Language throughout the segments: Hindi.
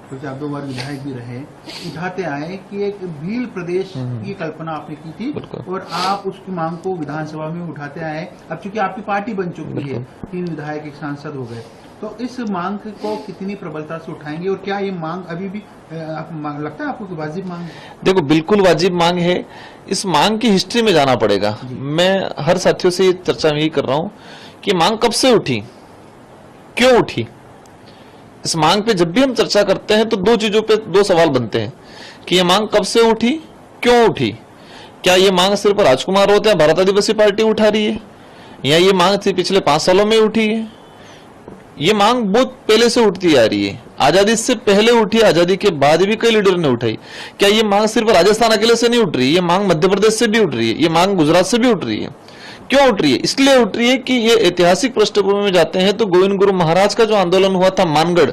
क्योंकि आप 2 बार विधायक भी रहे, उठाते आए कि एक भील प्रदेश की कल्पना आपने की थी और आप उसकी मांग को विधानसभा में उठाते आए। अब चूंकि आपकी पार्टी बन चुकी है, 3 विधायक, 1 सांसद हो गए, तो इस मांग को कितनी प्रबलता से उठाएंगे और क्या ये मांग अभी भी लगता है आपको कि वाजिब मांग है? देखो, बिल्कुल वाजिब मांग है। इस मांग की हिस्ट्री में जाना पड़ेगा। मैं हर साथियों से ये चर्चा में यही कर रहा हूं कि मांग कब से उठी, क्यों उठी। इस मांग पे जब भी हम चर्चा करते हैं तो 2 चीजों पे 2 सवाल बनते हैं कि ये मांग कब से उठी, क्यों उठी। क्या ये मांग सिर्फ राजकुमार होते हैं भारत आदिवासी पार्टी उठा रही है, या ये मांग थी पिछले 5 सालों में उठी है। ये मांग बहुत पहले से उठती आ रही है, आजादी से पहले उठी, आजादी के बाद भी कई लीडरों ने उठाई। क्या ये मांग सिर्फ राजस्थान अकेले से नहीं उठ रही, ये मांग मध्य प्रदेश से भी उठ रही है, ये मांग गुजरात से भी उठ रही है। क्यों उठ रही है? इसलिए उठ रही है कि ये ऐतिहासिक पृष्ठभूमि में जाते हैं तो गोविंद गुरु महाराज का जो आंदोलन हुआ था मानगढ़,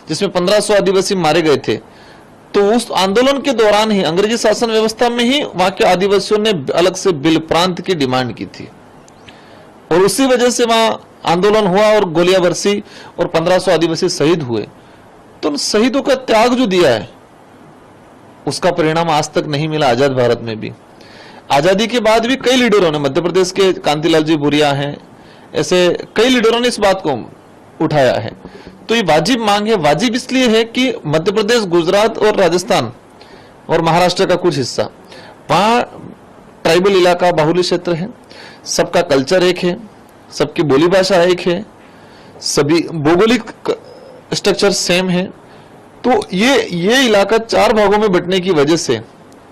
जिसमें 1500 आदिवासी मारे गए थे, तो उस आंदोलन के दौरान ही अंग्रेजी शासन व्यवस्था में ही वहां के आदिवासियों ने अलग से बिल प्रांत की डिमांड की थी और उसी वजह से वहां आंदोलन हुआ और गोलियां बरसी और 1500 आदिवासी शहीद हुए। तो शहीदों का त्याग जो दिया है उसका परिणाम आज तक नहीं मिला आजाद भारत में भी। आजादी के बाद भी कई लीडरों ने, मध्य प्रदेश के कांतिलाल जी भूरिया हैं, ऐसे कई लीडरों ने इस बात को उठाया है। तो ये वाजिब मांग है। वाजिब इसलिए है कि मध्य प्रदेश, गुजरात और राजस्थान और महाराष्ट्र का कुछ हिस्सा, वहां ट्राइबल इलाका, बाहुल्य क्षेत्र है, सबका कल्चर एक है, सबकी बोली भाषा एक है, सभी भौगोलिक स्ट्रक्चर सेम है। तो ये इलाका 4 भागों में बंटने की वजह से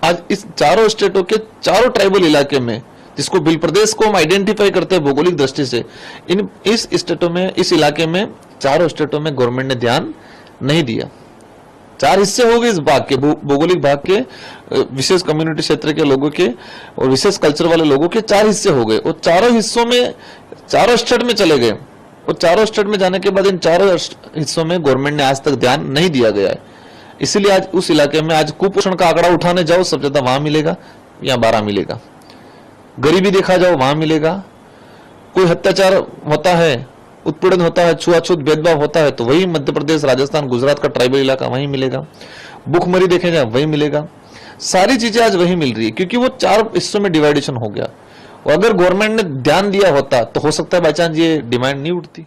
आज इस चारों स्टेटों के चारों ट्राइबल इलाके में, जिसको बिल प्रदेश को हम आइडेंटिफाई करते हैं भौगोलिक दृष्टि से, इस स्टेटों में, इस इलाके में, चारों स्टेटों में गवर्नमेंट ने ध्यान नहीं दिया। 4 हिस्से हो गए इस भाग के, भौगोलिक भाग के, विशेष कम्युनिटी क्षेत्र के लोगों के और विशेष कल्चर वाले लोगों के 4 हिस्से हो गए और चारों हिस्सों में, चारों स्टेट में चले गए और चारों स्टेट में जाने के बाद इन चारों हिस्सों में गवर्नमेंट ने आज तक ध्यान नहीं दिया गया है। इसीलिए आज उस इलाके में आज कुपोषण का आंकड़ा उठाने जाओ, सबसे ज्यादा वहां मिलेगा या 12 मिलेगा। गरीबी देखा जाओ वहां मिलेगा। कोई अत्याचार होता है, उत्पीड़न होता है, छुआछूत भेदभाव होता है, तो वही मध्य प्रदेश, राजस्थान, गुजरात का ट्राइबल इलाका वहीं मिलेगा। भूखमरी देखे जाए वही मिलेगा। सारी चीजें आज वही मिल रही है क्योंकि वो 4 हिस्सों में डिवाइडेशन हो गया। और अगर गवर्नमेंट ने ध्यान दिया होता तो हो सकता है बाई चांस ये डिमांड नहीं उठती।